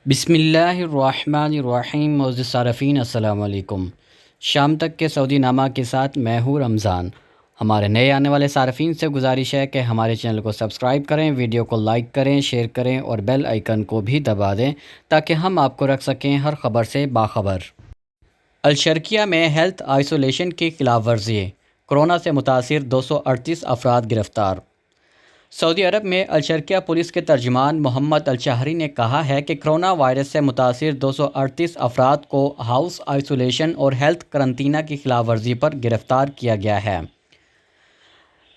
بسم اللہ الرحمن الرحیم۔ معزز صارفین السلام علیکم۔ شام تک کے سعودی نامہ کے ساتھ میں ہوں رمضان۔ ہمارے نئے آنے والے صارفین سے گزارش ہے کہ ہمارے چینل کو سبسکرائب کریں، ویڈیو کو لائک کریں، شیئر کریں اور بیل آئیکن کو بھی دبا دیں تاکہ ہم آپ کو رکھ سکیں ہر خبر سے باخبر۔ الشکریہ میں ہیلتھ آئسولیشن کی خلاف ورزی، کورونا سے متاثر 238 افراد گرفتار۔ سعودی عرب میں الشکریہ پولیس کے ترجمان محمد الشہری نے کہا ہے کہ کرونا وائرس سے متاثر 238 افراد کو ہاؤس آئسولیشن اور ہیلتھ قرنطینہ کی خلاف ورزی پر گرفتار کیا گیا ہے۔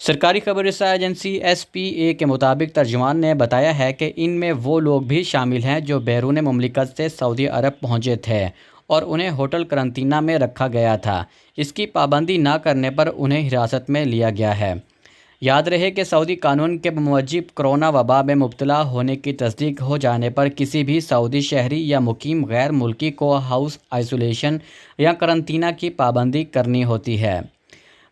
سرکاری خبر رساں ایجنسی SPA کے مطابق ترجمان نے بتایا ہے کہ ان میں وہ لوگ بھی شامل ہیں جو بیرون مملکت سے سعودی عرب پہنچے تھے اور انہیں ہوٹل قرنطینہ میں رکھا گیا تھا۔ اس کی پابندی نہ کرنے پر انہیں حراست میں لیا گیا ہے۔ یاد رہے کہ سعودی قانون کے بموجب کورونا وبا میں مبتلا ہونے کی تصدیق ہو جانے پر کسی بھی سعودی شہری یا مقیم غیر ملکی کو ہاؤس آئسولیشن یا قرنطینہ کی پابندی کرنی ہوتی ہے۔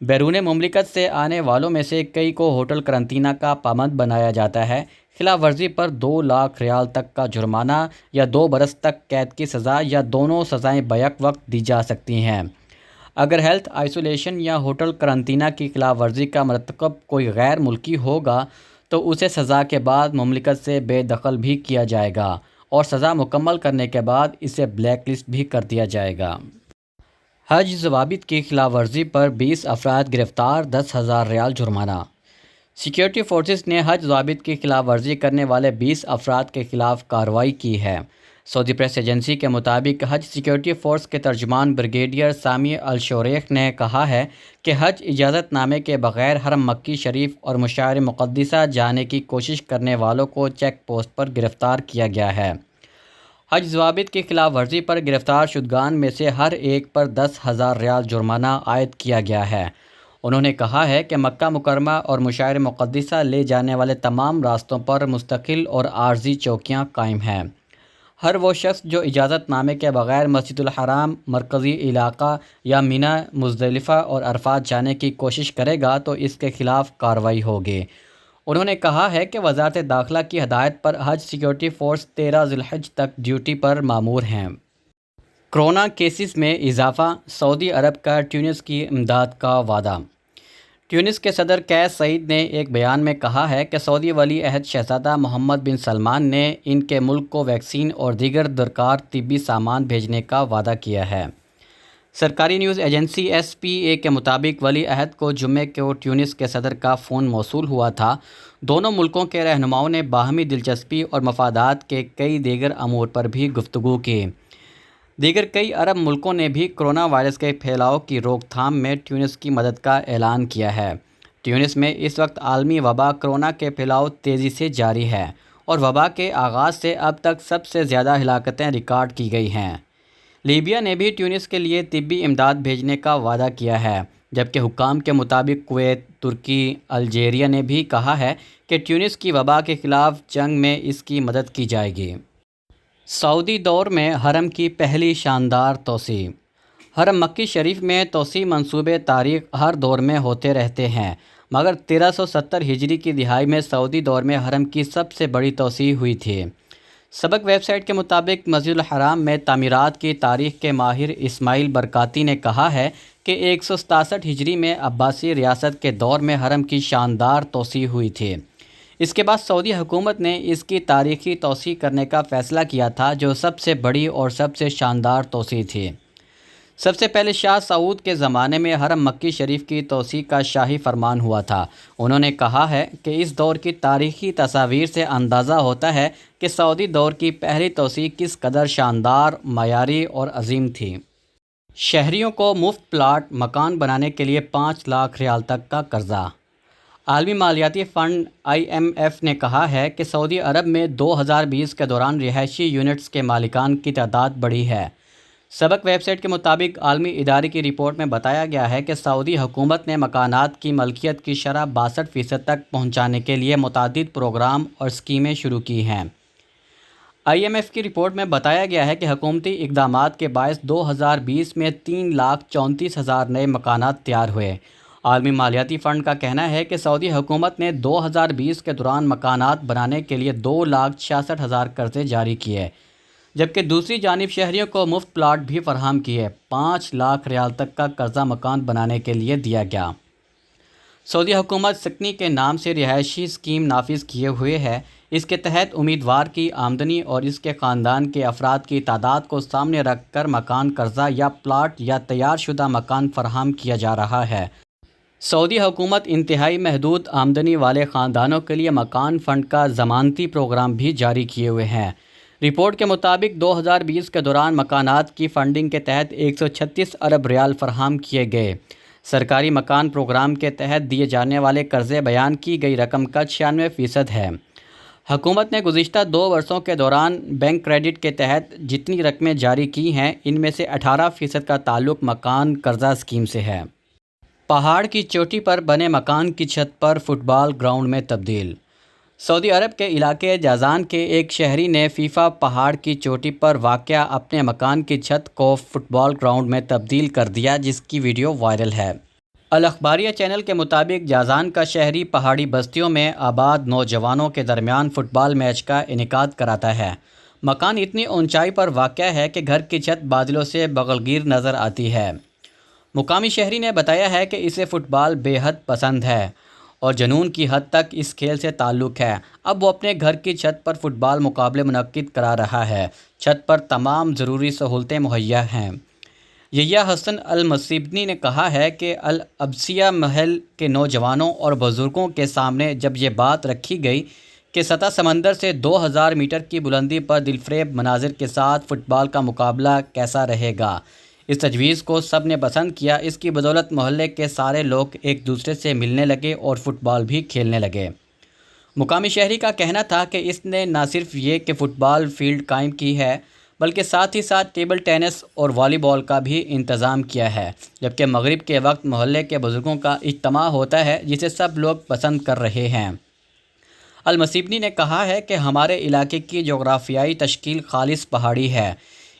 بیرون مملکت سے آنے والوں میں سے کئی کو ہوٹل قرنطینہ کا پابند بنایا جاتا ہے۔ خلاف ورزی پر 2 لاکھ ریال تک کا جرمانہ یا 2 برس تک قید کی سزا یا دونوں سزائیں بیک وقت دی جا سکتی ہیں۔ اگر ہیلتھ آئسولیشن یا ہوٹل قرنطینہ کی خلاف ورزی کا مرتکب کوئی غیر ملکی ہوگا تو اسے سزا کے بعد مملکت سے بے دخل بھی کیا جائے گا اور سزا مکمل کرنے کے بعد اسے بلیک لسٹ بھی کر دیا جائے گا۔ حج ضوابط کی خلاف ورزی پر 20 افراد گرفتار، 10,000 ریال جرمانہ۔ سیکریٹری فورسز نے حج ضوابط کی خلاف ورزی کرنے والے 20 افراد کے خلاف کارروائی کی ہے۔ سعودی پریس ایجنسی کے مطابق حج سیکیورٹی فورس کے ترجمان بریگیڈیئر سامی الشوریخ نے کہا ہے کہ حج اجازت نامے کے بغیر حرم مکی شریف اور مشاعر مقدسہ جانے کی کوشش کرنے والوں کو چیک پوسٹ پر گرفتار کیا گیا ہے۔ حج ضوابط کی خلاف ورزی پر گرفتار شدگان میں سے ہر ایک پر 10,000 ریال جرمانہ عائد کیا گیا ہے۔ انہوں نے کہا ہے کہ مکہ مکرمہ اور مشاعر مقدسہ لے جانے والے تمام راستوں پر مستقل اور عارضی چوکیاں قائم ہیں۔ ہر وہ شخص جو اجازت نامے کے بغیر مسجد الحرام، مرکزی علاقہ یا مینا، مزدلفہ اور عرفات جانے کی کوشش کرے گا تو اس کے خلاف کارروائی ہوگی۔ انہوں نے کہا ہے کہ وزارت داخلہ کی ہدایت پر حج سیکیورٹی فورس 13 ذی الحجہ تک ڈیوٹی پر مامور ہیں۔ کورونا کیسز میں اضافہ، سعودی عرب کا ٹیونس کی امداد کا وعدہ۔ ٹیونس کے صدر قیس سعید نے ایک بیان میں کہا ہے کہ سعودی ولی عہد شہزادہ محمد بن سلمان نے ان کے ملک کو ویکسین اور دیگر درکار طبی سامان بھیجنے کا وعدہ کیا ہے۔ سرکاری نیوز ایجنسی SPA کے مطابق ولی عہد کو جمعے کو ٹیونس کے صدر کا فون موصول ہوا تھا۔ دونوں ملکوں کے رہنماؤں نے باہمی دلچسپی اور مفادات کے کئی دیگر امور پر بھی گفتگو کی۔ دیگر کئی عرب ملکوں نے بھی کرونا وائرس کے پھیلاؤ کی روک تھام میں ٹیونس کی مدد کا اعلان کیا ہے۔ ٹیونس میں اس وقت عالمی وبا کرونا کے پھیلاؤ تیزی سے جاری ہے اور وبا کے آغاز سے اب تک سب سے زیادہ ہلاکتیں ریکارڈ کی گئی ہیں۔ لیبیا نے بھی ٹیونس کے لیے طبی امداد بھیجنے کا وعدہ کیا ہے، جبکہ حکام کے مطابق کویت، ترکی، الجیریا نے بھی کہا ہے کہ ٹیونس کی وبا کے خلاف جنگ میں اس کی مدد کی جائے گی۔ سعودی دور میں حرم کی پہلی شاندار توسیع۔ حرم مکی شریف میں توسیع منصوبے تاریخ ہر دور میں ہوتے رہتے ہیں، مگر 1370 ہجری کی دہائی میں سعودی دور میں حرم کی سب سے بڑی توسیع ہوئی تھی۔ سبق ویب سائٹ کے مطابق مسجد الحرام میں تعمیرات کی تاریخ کے ماہر اسماعیل برکاتی نے کہا ہے کہ 167 ہجری میں عباسی ریاست کے دور میں حرم کی شاندار توسیع ہوئی تھی۔ اس کے بعد سعودی حکومت نے اس کی تاریخی توسیع کرنے کا فیصلہ کیا تھا، جو سب سے بڑی اور سب سے شاندار توسیع تھی۔ سب سے پہلے شاہ سعود کے زمانے میں حرم مکی شریف کی توسیع کا شاہی فرمان ہوا تھا۔ انہوں نے کہا ہے کہ اس دور کی تاریخی تصاویر سے اندازہ ہوتا ہے کہ سعودی دور کی پہلی توسیع کس قدر شاندار، معیاری اور عظیم تھی۔ شہریوں کو مفت پلاٹ مکان بنانے کے لیے 5 لاکھ ریال تک کا قرضہ۔ عالمی مالیاتی فنڈ IMF نے کہا ہے کہ سعودی عرب میں 2020 کے دوران رہائشی یونٹس کے مالکان کی تعداد بڑھی ہے۔ سبق ویب سائٹ کے مطابق عالمی ادارے کی رپورٹ میں بتایا گیا ہے کہ سعودی حکومت نے مکانات کی ملکیت کی شرح 62% تک پہنچانے کے لیے متعدد پروگرام اور اسکیمیں شروع کی ہیں۔ IMF کی رپورٹ میں بتایا گیا ہے کہ حکومتی اقدامات کے باعث 2020 میں 3,34,000 نئے مکانات تیار ہوئے۔ عالمی مالیاتی فنڈ کا کہنا ہے کہ سعودی حکومت نے 2020 کے دوران مکانات بنانے کے لیے 2,66,000 قرضے جاری کیے۔ جبکہ دوسری جانب شہریوں کو مفت پلاٹ بھی فراہم کیے۔ 5 لاکھ ریال تک کا قرضہ مکان بنانے کے لیے دیا گیا۔ سعودی حکومت سکنی کے نام سے رہائشی اسکیم نافذ کیے ہوئے ہے۔ اس کے تحت امیدوار کی آمدنی اور اس کے خاندان کے افراد کی تعداد کو سامنے رکھ کر مکان قرضہ یا پلاٹ یا تیار شدہ مکان فراہم کیا جا رہا ہے۔ سعودی حکومت انتہائی محدود آمدنی والے خاندانوں کے لیے مکان فنڈ کا ضمانتی پروگرام بھی جاری کیے ہوئے ہیں۔ رپورٹ کے مطابق 2020 کے دوران مکانات کی فنڈنگ کے تحت 136 ارب ریال فراہم کیے گئے۔ سرکاری مکان پروگرام کے تحت دیے جانے والے قرضے بیان کی گئی رقم کا 96% ہے۔ حکومت نے گزشتہ 2 برسوں کے دوران بینک کریڈٹ کے تحت جتنی رقمیں جاری کی ہیں ان میں سے 18% کا تعلق مکان قرضہ اسکیم سے ہے۔ پہاڑ کی چوٹی پر بنے مکان کی چھت پر فٹ بال گراؤنڈ میں تبدیل۔ سعودی عرب کے علاقے جازان کے ایک شہری نے فیفا پہاڑ کی چوٹی پر واقع اپنے مکان کی چھت کو فٹ بال گراؤنڈ میں تبدیل کر دیا، جس کی ویڈیو وائرل ہے۔ الاخباریہ چینل کے مطابق جازان کا شہری پہاڑی بستیوں میں آباد نوجوانوں کے درمیان فٹ بال میچ کا انعقاد کراتا ہے۔ مکان اتنی اونچائی پر واقع ہے کہ گھر کی چھت بادلوں سے بغلگیر نظر آتی ہے۔ مقامی شہری نے بتایا ہے کہ اسے فٹ بال بے حد پسند ہے اور جنون کی حد تک اس کھیل سے تعلق ہے۔ اب وہ اپنے گھر کی چھت پر فٹ بال مقابلے منعقد کرا رہا ہے۔ چھت پر تمام ضروری سہولتیں مہیا ہیں۔ یحییٰ حسن المصیبنی نے کہا ہے کہ العبسیہ محل کے نوجوانوں اور بزرگوں کے سامنے جب یہ بات رکھی گئی کہ سطح سمندر سے 2000 میٹر کی بلندی پر دلفریب مناظر کے ساتھ فٹ بال کا مقابلہ کیسا رہے گا، اس تجویز کو سب نے پسند کیا۔ اس کی بدولت محلے کے سارے لوگ ایک دوسرے سے ملنے لگے اور فٹ بال بھی کھیلنے لگے۔ مقامی شہری کا کہنا تھا کہ اس نے نہ صرف یہ کہ فٹ بال فیلڈ قائم کی ہے بلکہ ساتھ ہی ساتھ ٹیبل ٹینس اور والی بال کا بھی انتظام کیا ہے، جبکہ مغرب کے وقت محلے کے بزرگوں کا اجتماع ہوتا ہے جسے سب لوگ پسند کر رہے ہیں۔ المصیبنی نے کہا ہے کہ ہمارے علاقے کی جغرافیائی تشکیل خالص پہاڑی ہے،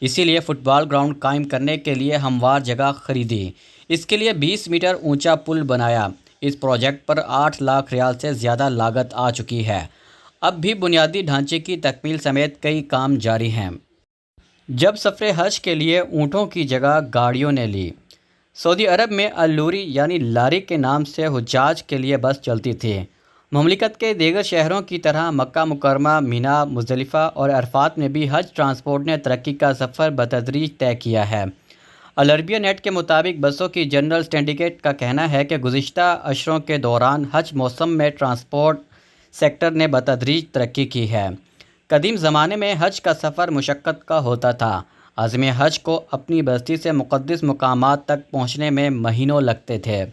اسی لیے فٹ بال گراؤنڈ قائم کرنے کے لیے ہموار جگہ خریدی، اس کے لیے 20 میٹر اونچا پل بنایا۔ اس پروجیکٹ پر 8 لاکھ ریال سے زیادہ لاگت آ چکی ہے۔ اب بھی بنیادی ڈھانچے کی تکمیل سمیت کئی کام جاری ہیں۔ جب سفر حج کے لیے اونٹوں کی جگہ گاڑیوں نے لی۔ سعودی عرب میں اللوری یعنی لاری کے نام سے حجاج کے لیے بس چلتی تھی۔ مملکت کے دیگر شہروں کی طرح مکہ مکرمہ، مینا، مزدلفہ اور عرفات میں بھی حج ٹرانسپورٹ نے ترقی کا سفر بتدریج طے کیا ہے۔ العربیہ نیٹ کے مطابق بسوں کی جنرل سنڈیکیٹ کا کہنا ہے کہ گزشتہ اشروں کے دوران حج موسم میں ٹرانسپورٹ سیکٹر نے بتدریج ترقی کی ہے۔ قدیم زمانے میں حج کا سفر مشقت کا ہوتا تھا۔ عازم حج کو اپنی بستی سے مقدس مقامات تک پہنچنے میں مہینوں لگتے تھے۔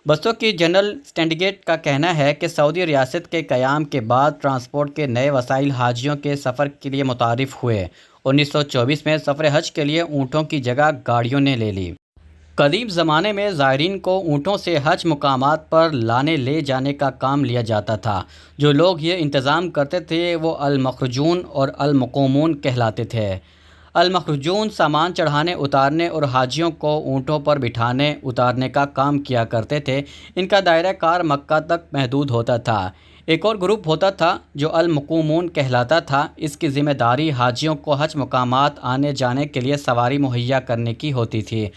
بسوں کی جنرل سنڈیکیٹ کا کہنا ہے کہ سعودی ریاست کے قیام کے بعد ٹرانسپورٹ کے نئے وسائل حاجیوں کے سفر کے لیے متعارف ہوئے۔ 1924 میں سفر حج کے لیے اونٹوں کی جگہ گاڑیوں نے لے لی۔ قدیم زمانے میں زائرین کو اونٹوں سے حج مقامات پر لانے لے جانے کا کام لیا جاتا تھا۔ جو لوگ یہ انتظام کرتے تھے وہ المخرجون اور المقومون کہلاتے تھے۔ المخرجون سامان چڑھانے اتارنے اور حاجیوں کو اونٹوں پر بٹھانے اتارنے کا کام کیا کرتے تھے۔ ان کا دائرہ کار مکہ تک محدود ہوتا تھا۔ ایک اور گروپ ہوتا تھا جو المقومون کہلاتا تھا۔ اس کی ذمہ داری حاجیوں کو حج مقامات آنے جانے کے لیے سواری مہیا کرنے کی ہوتی تھی۔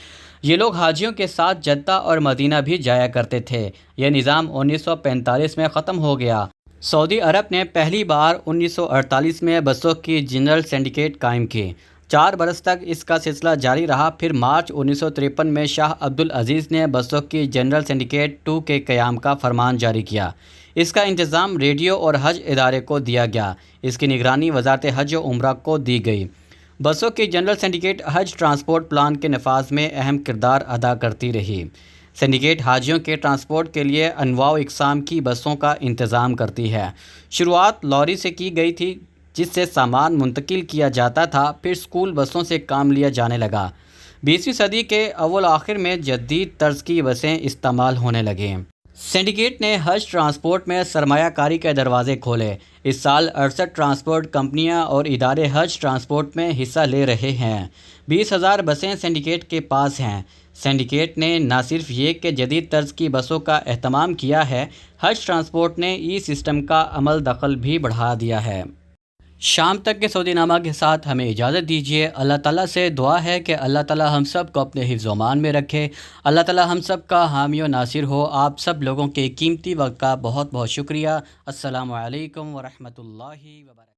یہ لوگ حاجیوں کے ساتھ جدہ اور مدینہ بھی جایا کرتے تھے۔ یہ نظام 1945 میں ختم ہو گیا۔ سعودی عرب نے پہلی بار 1948 میں بسوں کی جنرل سنڈیکیٹ قائم کی۔ 4 برس تک اس کا سلسلہ جاری رہا۔ پھر مارچ 1953 میں شاہ عبدالعزیز نے بسوں کی جنرل سنڈیکیٹ 2 کے قیام کا فرمان جاری کیا۔ اس کا انتظام ریڈیو اور حج ادارے کو دیا گیا۔ اس کی نگرانی وزارت حج و عمرہ کو دی گئی۔ بسوں کی جنرل سنڈیکیٹ حج ٹرانسپورٹ پلان کے نفاذ میں اہم کردار ادا کرتی رہی۔ سنڈیکیٹ حاجیوں کے ٹرانسپورٹ کے لیے انواع و اقسام کی بسوں کا انتظام کرتی ہے۔ شروعات لاری سے کی گئی تھی جس سے سامان منتقل کیا جاتا تھا، پھر اسکول بسوں سے کام لیا جانے لگا۔ 20ویں صدی کے اول آخر میں جدید طرز کی بسیں استعمال ہونے لگیں۔ سنڈیکیٹ نے حج ٹرانسپورٹ میں سرمایہ کاری کے دروازے کھولے۔ اس سال 68 ٹرانسپورٹ کمپنیاں اور ادارے حج ٹرانسپورٹ میں حصہ لے رہے ہیں۔ 20,000 بسیں سنڈیکیٹ کے پاس ہیں۔ سنڈیکیٹ نے نہ صرف یہ کہ جدید طرز کی بسوں کا اہتمام کیا ہے، حج ٹرانسپورٹ نے ای سسٹم کا عمل دخل بھی بڑھا دیا ہے۔ شام تک کے سعودی نامہ کے ساتھ ہمیں اجازت دیجیے۔ اللہ تعالیٰ سے دعا ہے کہ اللہ تعالیٰ ہم سب کو اپنے حفظ و امان میں رکھے، اللہ تعالیٰ ہم سب کا حامی و ناصر ہو۔ آپ سب لوگوں کے قیمتی وقت کا بہت بہت شکریہ۔ السلام علیکم ورحمۃ اللہ وبرکاتہ۔